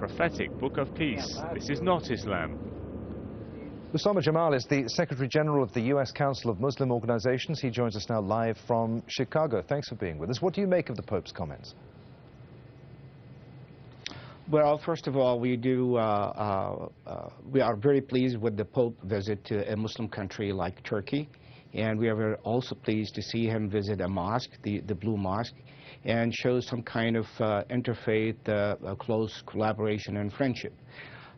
prophetic book of peace. This is not Islam. Osama Jamal is the Secretary General of the U.S. Council of Muslim Organizations. He joins us now live from Chicago. Thanks for being with us. What do you make of the Pope's comments? Well, first of all, we are very pleased with the Pope visit to a Muslim country like Turkey, and we are also pleased to see him visit a mosque, the Blue Mosque, and show some kind of interfaith close collaboration and friendship.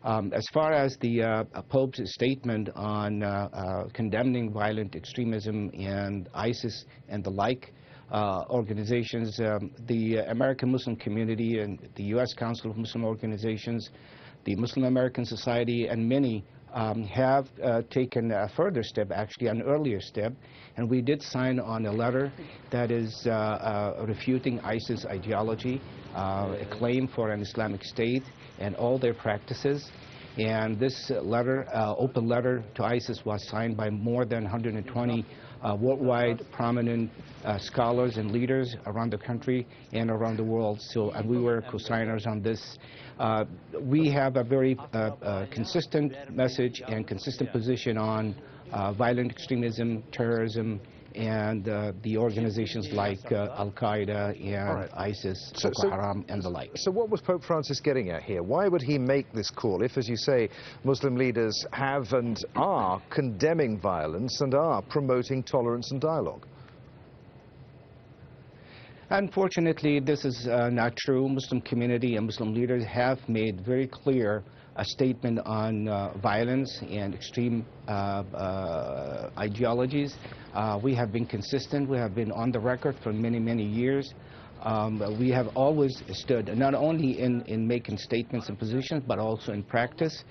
As far as the Pope's statement on condemning violent extremism and ISIS and the like organizations, the American Muslim community and the U.S. Council of Muslim Organizations, the Muslim American Society, and many have taken a further step, actually an earlier step, and we did sign on a letter that is refuting ISIS ideology, a claim for an Islamic State and all their practices. And this letter, open letter to ISIS, was signed by more than 120 worldwide prominent scholars and leaders around the country and around the world. So, and we were co-signers on this. We have a very consistent message and consistent position on violent extremism, terrorism, and the organizations like Al-Qaeda and ISIS, Boko Haram, and the like. So what was Pope Francis getting at here? Why would he make this call if, as you say, Muslim leaders have and are condemning violence and are promoting tolerance and dialogue? Unfortunately, this is not true. Muslim community and Muslim leaders have made very clear a statement on violence and extreme ideologies. We have been consistent. We have been on the record for many, many years. We have always stood not only in making statements and positions, but also in practice.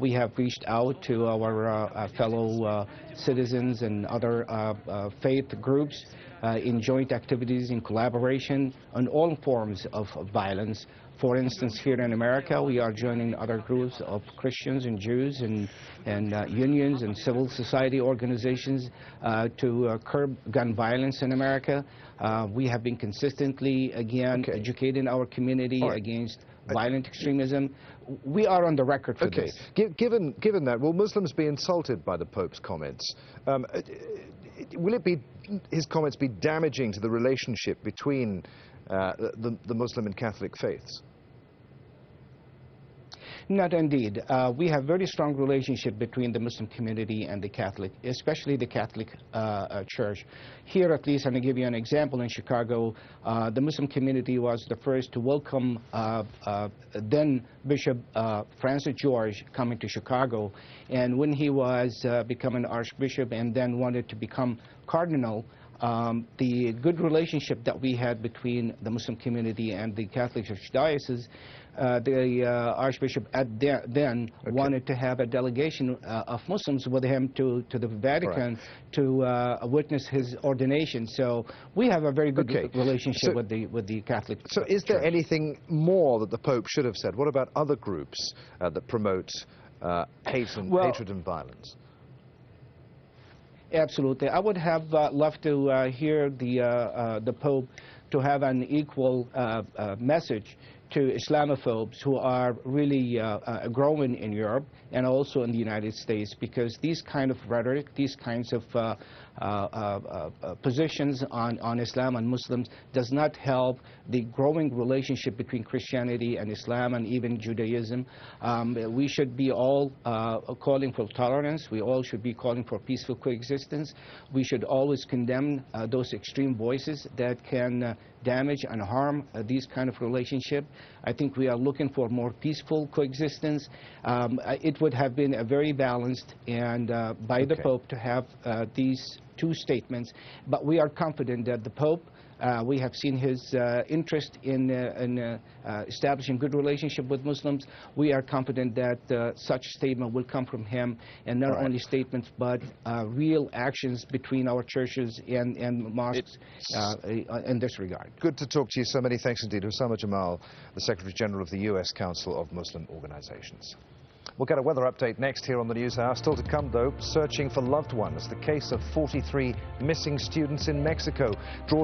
We have reached out to our fellow citizens and other faith groups in joint activities, in collaboration on all forms of violence. For instance, here in America, we are joining other groups of Christians and Jews and unions and civil society organizations to curb gun violence in America. We have been consistently, again, educating our community against violent extremism. We are on the record for this. Given that, will Muslims be insulted by the Pope's comments? Will his comments be damaging to the relationship between the Muslim and Catholic faiths? Not indeed. We have very strong relationship between the Muslim community and the Catholic, especially the Catholic Church. Here, at least, I'm going to give you an example. In Chicago, the Muslim community was the first to welcome then Bishop Francis George coming to Chicago. And when he was becoming Archbishop and then wanted to become Cardinal, the good relationship that we had between the Muslim community and the Catholic Archdiocese, the Archbishop then wanted to have a delegation of Muslims with him to the Vatican to witness his ordination. So we have a very good relationship with the Catholic Church. So is there anything more that the Pope should have said? What about other groups that promote hatred and violence? Absolutely. I would have loved to hear the Pope to have an equal message to Islamophobes who are really growing in Europe and also in the United States, because these kind of rhetoric, these kinds of positions on Islam and Muslims does not help the growing relationship between Christianity and Islam and even Judaism. We should be all calling for tolerance. We all should be calling for peaceful coexistence. We should always condemn those extreme voices that can damage and harm these kind of relationship. I think we are looking for more peaceful coexistence. It would have been a very balanced and by the Pope to have these two statements, but we are confident that the Pope, we have seen his interest in establishing good relationship with Muslims. We are confident that such statement will come from him, and not only statements, but real actions between our churches and mosques in this regard. Good to talk to you. So many thanks indeed. Osama Jamal, the Secretary General of the U.S. Council of Muslim Organizations. We'll get a weather update next here on the News Hour. Still to come, though, searching for loved ones. The case of 43 missing students in Mexico draws